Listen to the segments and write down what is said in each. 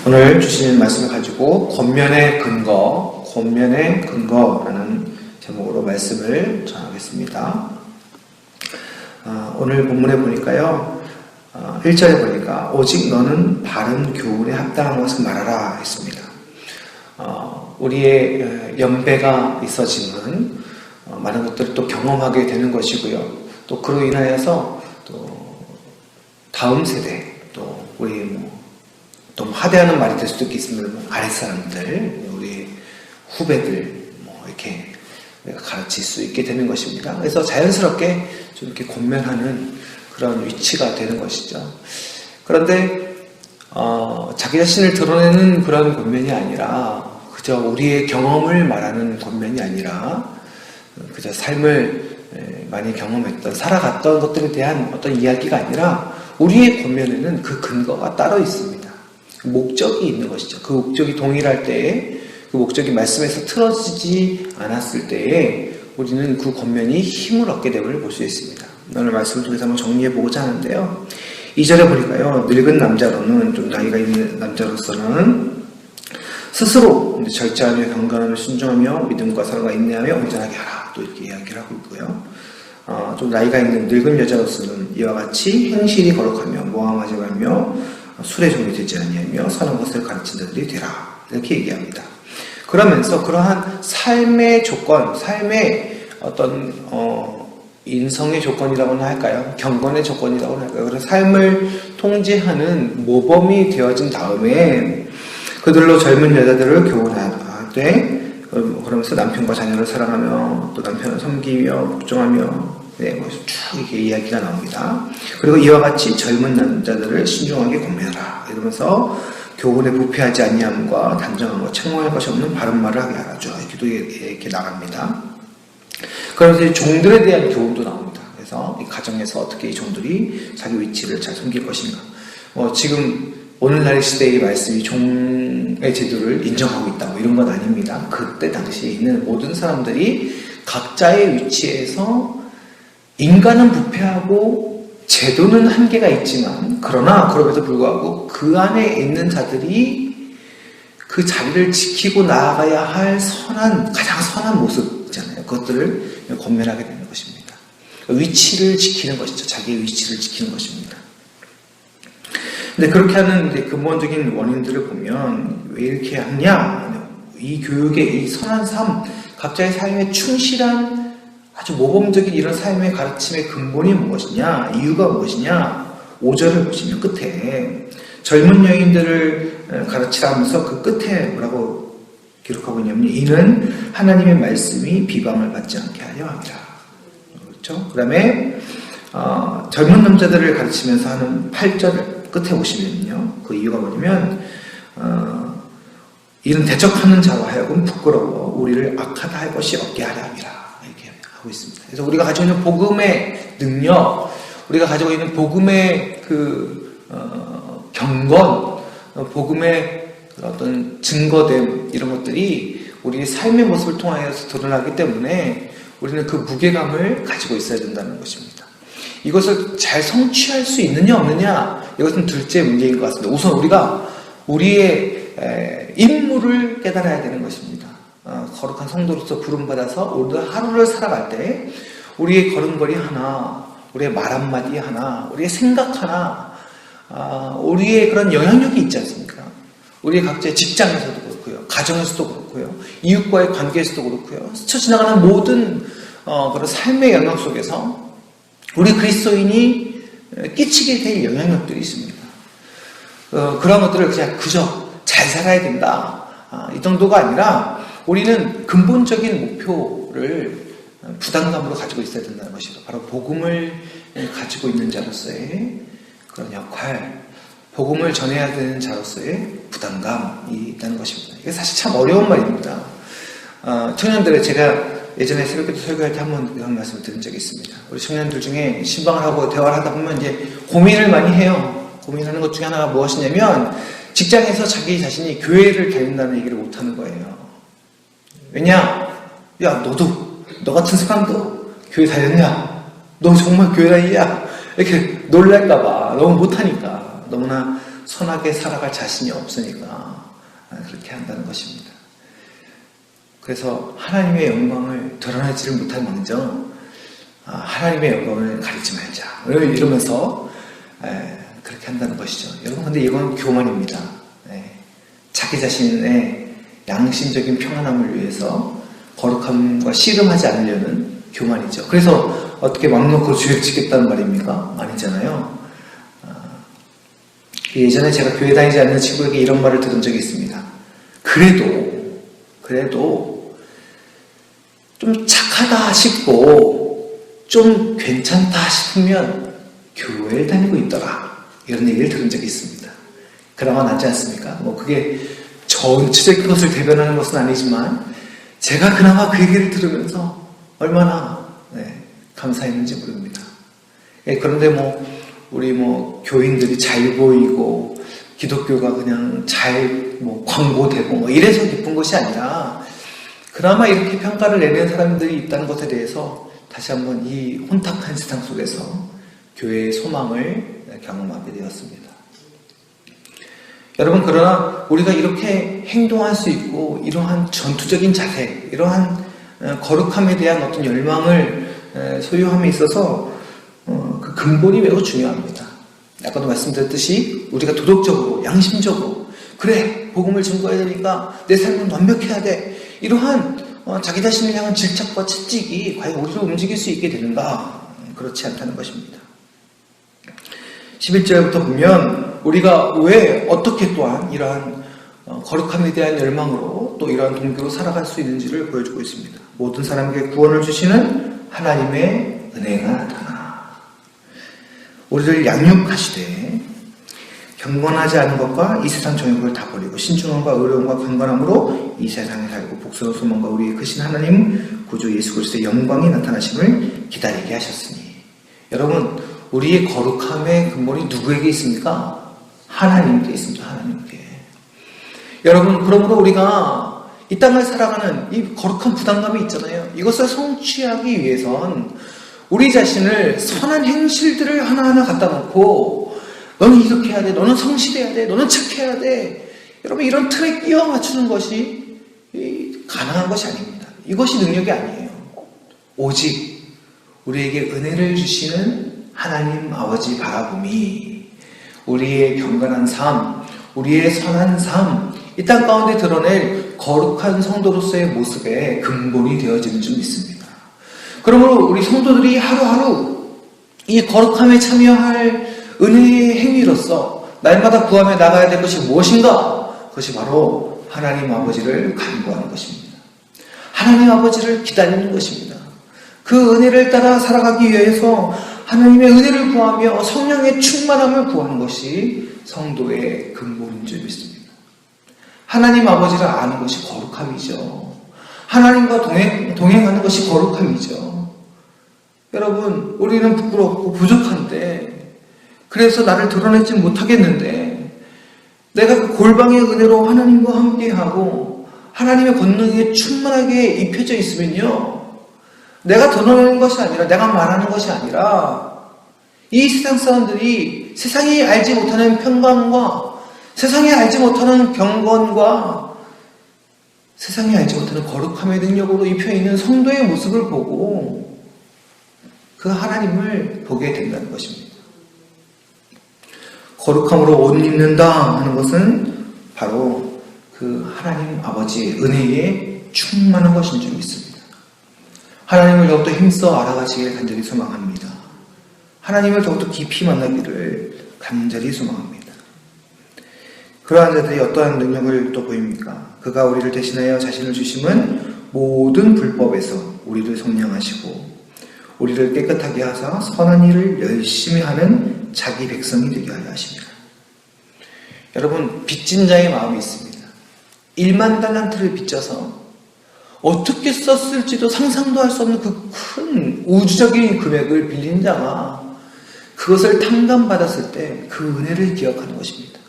오늘 주신 말씀을 가지고 권면의 근거라는 제목으로 말씀을 전하겠습니다. 오늘 본문에 보니까요, 1절에 보니까 오직 너는 바른 교훈에 합당한 것을 말하라 했습니다. 우리의 연배가 있어지면 많은 것들을 또 경험하게 되는 것이고요. 또 그로 인하여서 또 다음 세대, 또 우리 또 하대하는 말이 될 수도 있겠습니다. 아랫사람들, 우리 후배들, 이렇게 내가 가르칠 수 있게 되는 것입니다. 그래서 자연스럽게 좀 이렇게 권면하는 그런 위치가 되는 것이죠. 그런데, 자기 자신을 드러내는 그런 권면이 아니라, 그저 우리의 경험을 말하는 권면이 아니라, 그저 삶을 많이 경험했던, 살아갔던 것들에 대한 어떤 이야기가 아니라, 우리의 권면에는 그 근거가 따로 있습니다. 목적이 있는 것이죠. 그 목적이 동일할 때에, 그 목적이 말씀에서 틀어지지 않았을 때에 우리는 그 권면이 힘을 얻게 됨을 볼 수 있습니다. 오늘 말씀을 통해서 한번 정리해보고자 하는데요. 2절에 보니까요, 늙은 남자로는, 좀 나이가 있는 남자로서는 스스로 절제하며 경건하며 순종하며 믿음과 사랑과 인내하며 온전하게 하라, 또 이렇게 이야기를 하고 있고요. 좀 나이가 있는 늙은 여자로서는 이와 같이 행실이 거룩하며 모함하지 말며 술에 종이 되지 아니하며 선한 것을 가르친 자들이 되라, 이렇게 얘기합니다. 그러면서 그러한 삶의 조건, 삶의 어떤 인성의 조건이라고나 할까요? 경건의 조건이라고나 할까요? 그런 삶을 통제하는 모범이 되어진 다음에 그들로 젊은 여자들을 교훈하되, 그러면서 남편과 자녀를 사랑하며 또 남편을 섬기며 복종하며, 쭉 이렇게 이야기가 나옵니다. 그리고 이와 같이 젊은 남자들을 신중하게 권면하라, 이러면서 교훈에 부패하지 아니함과 단정함과 책망할 것이 없는 바른 말을 하게 하라, 쭉 이렇게 나갑니다. 그러면서 종들에 대한 교훈도 나옵니다. 그래서 이 가정에서 어떻게 이 종들이 자기 위치를 잘 섬길 것인가. 지금 오늘날 시대의 말씀이 종의 제도를 인정하고 있다, 이런 건 아닙니다. 그때 당시에 있는 모든 사람들이 각자의 위치에서 인간은 부패하고 제도는 한계가 있지만, 그러나 그럼에도 불구하고 그 안에 있는 자들이 그 자리를 지키고 나아가야 할 가장 선한 모습 있잖아요. 그것들을 권면하게 되는 것입니다. 위치를 지키는 것이죠. 자기의 위치를 지키는 것입니다. 근데 그렇게 하는 근본적인 원인들을 보면 왜 이렇게 하냐? 이 교육의 이 선한 삶, 각자의 삶에 충실한 아주 모범적인 이런 삶의 가르침의 근본이 무엇이냐? 이유가 무엇이냐? 5절을 보시면 끝에 젊은 여인들을 가르치라면서 그 끝에 뭐라고 기록하고 있냐면, 이는 하나님의 말씀이 비방을 받지 않게 하려 함이라. 그렇죠? 그 다음에 젊은 남자들을 가르치면서 하는 8절 끝에 보시면요, 그 이유가 뭐냐면, 이는 대적하는 자로 하여금 부끄러워 우리를 악하다 할 것이 없게 하려 함이라, 이렇게 하고 있습니다. 그래서 우리가 가지고 있는 복음의 능력, 우리가 가지고 있는 복음의 경건, 복음의 어떤 증거됨, 이런 것들이 우리의 삶의 모습을 통하여서 드러나기 때문에 우리는 그 무게감을 가지고 있어야 된다는 것입니다. 이것을 잘 성취할 수 있느냐 없느냐, 이것은 둘째 문제인 것 같습니다. 우선 우리가 우리의 임무를 깨달아야 되는 것입니다. 거룩한 성도로서 부름받아서 오늘 하루를 살아갈 때 우리의 걸음걸이 하나, 우리의 말 한마디 하나, 우리의 생각 하나, 우리의 그런 영향력이 있지 않습니까? 우리의 각자의 직장에서도 그렇고요, 가정에서도 그렇고요, 이웃과의 관계에서도 그렇고요, 스쳐 지나가는 모든 그런 삶의 영역 속에서 우리 그리스도인이 끼치게 될 영향력들이 있습니다. 그런 것들을 그냥 그저 잘 살아야 된다, 이 정도가 아니라 우리는 근본적인 목표를 부담감으로 가지고 있어야 된다는 것이죠. 바로 복음을 가지고 있는 자로서의 그런 역할, 복음을 전해야 되는 자로서의 부담감이 있다는 것입니다. 이게 사실 참 어려운 말입니다. 청년들의, 제가 예전에 새벽기도 설교할 때 한번 이런 말씀을 드린 적이 있습니다. 우리 청년들 중에 신방을 하고 대화를 하다 보면 이제 고민을 많이 해요. 고민하는 것 중에 하나가 무엇이냐면, 직장에서 자기 자신이 교회를 다닌다는 얘기를 못하는 거예요. 왜냐? 야, 너 같은 사람도 교회 다녔냐? 너 정말 교회 다니냐? 이렇게 놀랄까봐, 너무 못하니까, 너무나 선하게 살아갈 자신이 없으니까 그렇게 한다는 것입니다. 그래서 하나님의 영광을 드러내지를 못할 망정 하나님의 영광을 가리지 말자 이러면서 그렇게 한다는 것이죠. 여러분, 근데 이건 교만입니다. 자기 자신의 양심적인 평안함을 위해서 거룩함과 씨름하지 않으려는 교만이죠. 그래서 어떻게 막 놓고 죄를 짓겠다는 말입니까? 아니잖아요. 예전에 제가 교회 다니지 않는 친구에게 이런 말을 들은 적이 있습니다. 그래도 좀 착하다 싶고 좀 괜찮다 싶으면 교회를 다니고 있더라. 이런 얘기를 들은 적이 있습니다. 그나마 낫지 않습니까? 그게 전체적인 것을 대변하는 것은 아니지만 제가 그나마 그 얘기를 들으면서 얼마나 감사했는지 모릅니다. 그런데 우리 교인들이 잘 보이고 기독교가 그냥 잘 광고되고 이래서 기쁜 것이 아니라 그나마 이렇게 평가를 내는 사람들이 있다는 것에 대해서 다시 한번 이 혼탁한 세상 속에서 교회의 소망을 경험하게 되었습니다. 여러분, 그러나 우리가 이렇게 행동할 수 있고 이러한 전투적인 자세, 이러한 거룩함에 대한 어떤 열망을 소유함에 있어서 그 근본이 매우 중요합니다. 아까도 말씀드렸듯이 우리가 도덕적으로, 양심적으로 그래, 복음을 증거해야 되니까 내 삶은 완벽해야 돼. 이러한 자기 자신을 향한 질책과 채찍이 과연 우리를 움직일 수 있게 되는가? 그렇지 않다는 것입니다. 11절부터 보면 우리가 왜 어떻게 또한 이러한 거룩함에 대한 열망으로 또 이러한 동기로 살아갈 수 있는지를 보여주고 있습니다. 모든 사람에게 구원을 주시는 하나님의 은혜가 나타나 우리를 양육하시되 경건하지 않은 것과 이 세상 정욕을 다 버리고 신중함과 의로움과 경건함으로 이 세상에 살고 복스러운 소망과 우리의 크신 하나님 구주 예수 그리스도의 영광이 나타나심을 기다리게 하셨으니. 여러분, 우리의 거룩함의 근본이 누구에게 있습니까? 하나님께 있습니다. 하나님께. 여러분, 그러므로 우리가 이 땅을 살아가는 이 거룩한 부담감이 있잖아요. 이것을 성취하기 위해선 우리 자신을 선한 행실들을 하나하나 갖다 놓고 너는 이렇게 해야 돼, 너는 성실해야 돼, 너는 착해야 돼. 여러분, 이런 틀에 끼워 맞추는 것이 가능한 것이 아닙니다. 이것이 능력이 아니에요. 오직 우리에게 은혜를 주시는 하나님 아버지 바라봄이 우리의 경건한 삶, 우리의 선한 삶, 이 땅 가운데 드러낼 거룩한 성도로서의 모습의 근본이 되어지는 줄 믿습니다. 그러므로 우리 성도들이 하루하루 이 거룩함에 참여할 은혜의 행위로서 날마다 구하며 나가야 될 것이 무엇인가? 그것이 바로 하나님 아버지를 간구하는 것입니다. 하나님 아버지를 기다리는 것입니다. 그 은혜를 따라 살아가기 위해서 하나님의 은혜를 구하며 성령의 충만함을 구하는 것이 성도의 근본인 줄 믿습니다. 하나님 아버지를 아는 것이 거룩함이죠. 하나님과 동행하는 것이 거룩함이죠. 여러분, 우리는 부끄럽고 부족한데 그래서 나를 드러내지 못하겠는데 내가 그 골방의 은혜로 하나님과 함께하고 하나님의 권능에 충만하게 입혀져 있으면요, 내가 드러내는 것이 아니라 내가 말하는 것이 아니라 이 세상 사람들이 세상이 알지 못하는 평강과 세상이 알지 못하는 경건과 세상이 알지 못하는 거룩함의 능력으로 입혀있는 성도의 모습을 보고 그 하나님을 보게 된다는 것입니다. 거룩함으로 옷 입는다 하는 것은 바로 그 하나님 아버지의 은혜에 충만한 것인 줄 믿습니다. 하나님을 더욱더 힘써 알아가시길 간절히 소망합니다. 하나님을 더욱더 깊이 만나기를 간절히 소망합니다. 그러한 자들이 어떠한 능력을 또 보입니까? 그가 우리를 대신하여 자신을 주심은 모든 불법에서 우리를 속량하시고 우리를 깨끗하게 하사 선한 일을 열심히 하는 자기 백성이 되게 하려 하십니다. 여러분, 빚진 자의 마음이 있습니다. 1만 달란트를 빚져서 어떻게 썼을지도 상상도 할 수 없는 그 큰 우주적인 금액을 빌린 자가 그것을 탕감받았을 때 그 은혜를 기억하는 것입니다.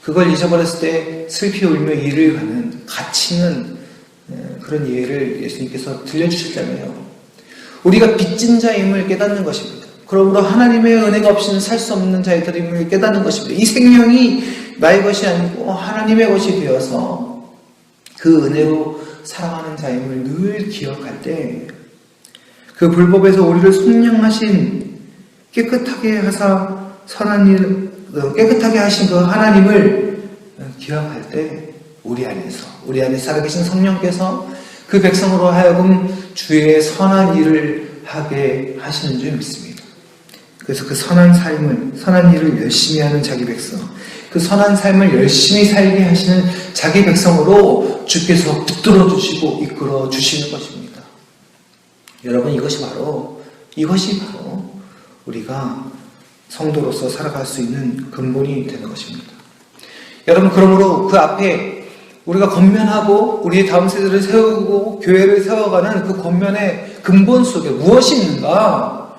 그걸 잊어버렸을 때 슬피 울며 이를 가는 가치 있는 그런 예를 예수님께서 들려주셨잖아요. 우리가 빚진 자임을 깨닫는 것입니다. 그러므로 하나님의 은혜가 없이는 살 수 없는 자들임을 깨닫는 것입니다. 이 생명이 나의 것이 아니고 하나님의 것이 되어서 그 은혜로 살아가는 자임을 늘 기억할 때 그 불법에서 우리를 속량하신 깨끗하게 하사 선한 일, 깨끗하게 하신 그 하나님을 기억할 때 우리 안에 살아계신 성령께서 그 백성으로 하여금 주의 선한 일을 하게 하시는 줄 믿습니다. 그래서 그 선한 일을 열심히 하는 자기 백성, 그 선한 삶을 열심히 살게 하시는 자기 백성으로 주께서 붙들어 주시고 이끌어 주시는 것입니다. 여러분, 이것이 바로 우리가 성도로서 살아갈 수 있는 근본이 되는 것입니다. 여러분, 그러므로 그 앞에 우리가 권면하고 우리의 다음 세대를 세우고 교회를 세워가는 그 권면의 근본 속에 무엇이 있는가?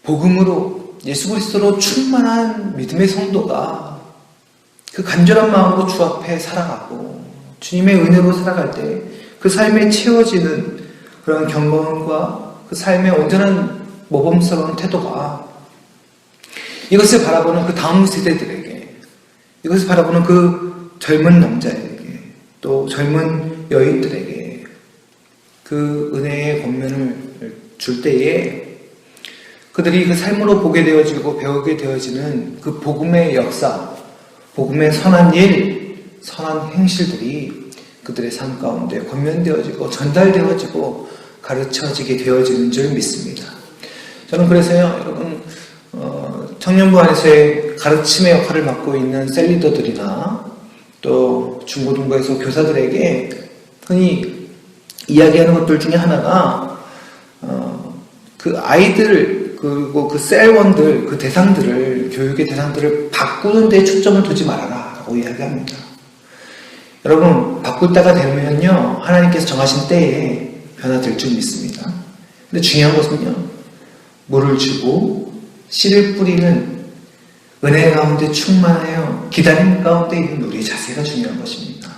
복음으로 예수 그리스도로 충만한 믿음의 성도가 그 간절한 마음으로 주 앞에 살아가고 주님의 은혜로 살아갈 때 그 삶에 채워지는 그런 경건과 그 삶의 온전한 모범스러운 태도가 이것을 바라보는 그 다음 세대들에게, 이것을 바라보는 그 젊은 남자에게, 또 젊은 여인들에게 그 은혜의 권면을 줄 때에 그들이 그 삶으로 보게 되어지고 배우게 되어지는 그 복음의 역사, 복음의 선한 일, 선한 행실들이 그들의 삶 가운데 권면되어지고 전달되어지고 가르쳐지게 되어지는 줄 믿습니다. 저는 그래서요, 여러분, 청년부 안에서의 가르침의 역할을 맡고 있는 셀리더들이나 또 중고등부에서 교사들에게 흔히 이야기하는 것들 중에 하나가 그 아이들 그리고 그 셀원들, 그 대상들을, 교육의 대상들을 바꾸는 데 초점을 두지 말아라 라고 이야기합니다. 여러분, 바꿀 때가 되면요, 하나님께서 정하신 때에 변화될 줄 믿습니다. 근데 중요한 것은요, 물을 주고 씨를 뿌리는 은혜 가운데 충만하여 기다림 가운데 있는 우리의 자세가 중요한 것입니다.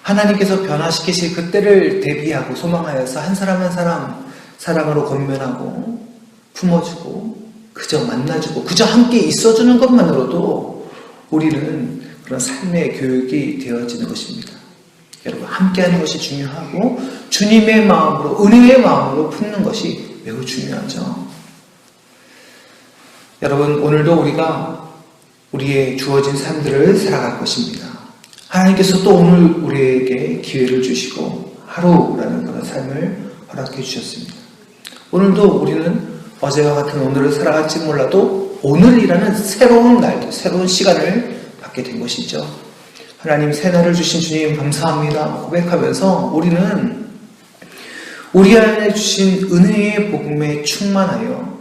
하나님께서 변화시키실 그때를 대비하고 소망하여서 한 사람 한 사람 사랑으로 권면하고 품어주고 그저 만나주고 그저 함께 있어주는 것만으로도 우리는 그런 삶의 교육이 되어지는 것입니다. 여러분, 함께하는 것이 중요하고 주님의 마음으로, 은혜의 마음으로 품는 것이 매우 중요하죠. 여러분, 오늘도 우리가 우리의 주어진 삶들을 살아갈 것입니다. 하나님께서 또 오늘 우리에게 기회를 주시고 하루라는 그런 삶을 허락해 주셨습니다. 오늘도 우리는 어제와 같은 오늘을 살아갈지 몰라도 오늘이라는 새로운 날도, 새로운 시간을 받게 된 것이죠. 하나님, 새날을 주신 주님 감사합니다 고백하면서 우리는 우리 안에 주신 은혜의 복음에 충만하여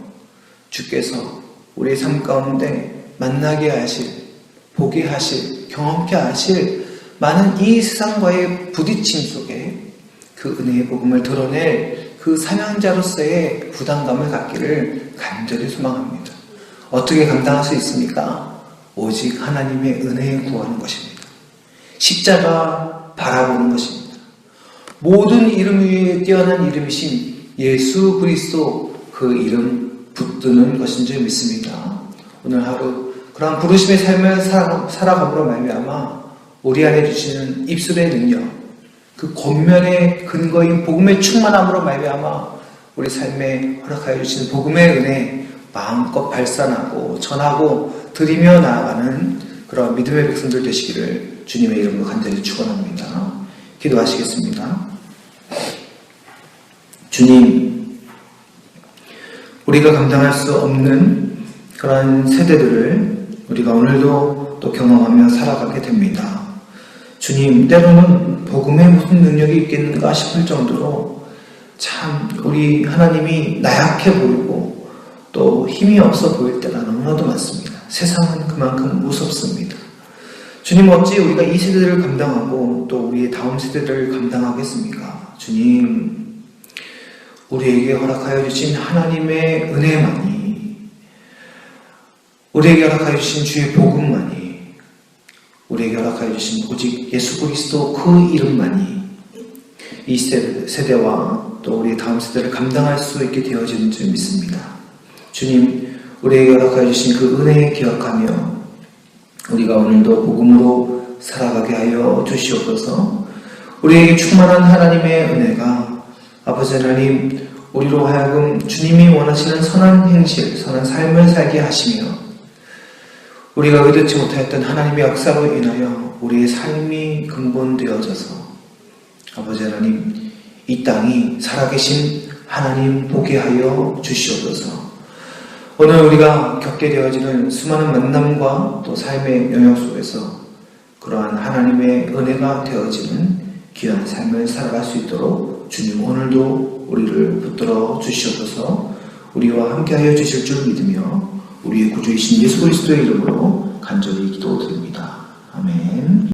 주께서 우리의 삶 가운데 만나게 하실, 보게 하실, 경험케 하실 많은 이 세상과의 부딪힘 속에 그 은혜의 복음을 드러낼 그 사명자로서의 부담감을 갖기를 간절히 소망합니다. 어떻게 감당할 수 있습니까? 오직 하나님의 은혜에 구하는 것입니다. 십자가 바라보는 것입니다. 모든 이름 위에 뛰어난 이름이신 예수 그리스도, 그 이름 붙드는 것인 줄 믿습니다. 오늘 하루 그러한 부르심의 삶을 살아감으로 말미암아 우리 안에 주시는 입술의 능력, 그 권면의 근거인 복음의 충만함으로 말미암아 우리 삶에 허락하여 주시는 복음의 은혜 마음껏 발산하고 전하고 드리며 나아가는 그런 믿음의 백성들 되시기를 주님의 이름으로 간절히 축원합니다. 기도하시겠습니다. 주님, 우리가 감당할 수 없는 그런 세대들을 우리가 오늘도 또 경험하며 살아가게 됩니다. 주님, 때로는 복음에 무슨 능력이 있겠는가 싶을 정도로 참 우리 하나님이 나약해 보이고 또 힘이 없어 보일 때가 너무나도 많습니다. 세상은 그만큼 무섭습니다. 주님, 어찌 우리가 이 세대를 감당하고 또 우리의 다음 세대를 감당하겠습니까? 주님, 우리에게 허락하여 주신 하나님의 은혜만이, 우리에게 허락하여 주신 주의 복음만이, 우리에게 허락하여 주신 오직 예수 그리스도 그 이름만이 이 세대와 또 우리의 다음 세대를 감당할 수 있게 되어지는 줄 믿습니다. 주님, 우리에게 허락하여 주신 그 은혜 기억하며 우리가 오늘도 복음으로 살아가게 하여 주시옵소서. 우리에게 충만한 하나님의 은혜가 아버지 하나님, 우리로 하여금 주님이 원하시는 선한 행실, 선한 삶을 살게 하시며 우리가 의도치 못하였던 하나님의 역사로 인하여 우리의 삶이 근본되어져서 아버지 하나님, 이 땅이 살아계신 하나님 보게 하여 주시옵소서. 오늘 우리가 겪게 되어지는 수많은 만남과 또 삶의 영역 속에서 그러한 하나님의 은혜가 되어지는 귀한 삶을 살아갈 수 있도록 주님 오늘도 우리를 붙들어 주시옵소서. 우리와 함께하여 주실 줄 믿으며 우리의 구주이신 예수 그리스도의 이름으로 간절히 기도드립니다. 아멘.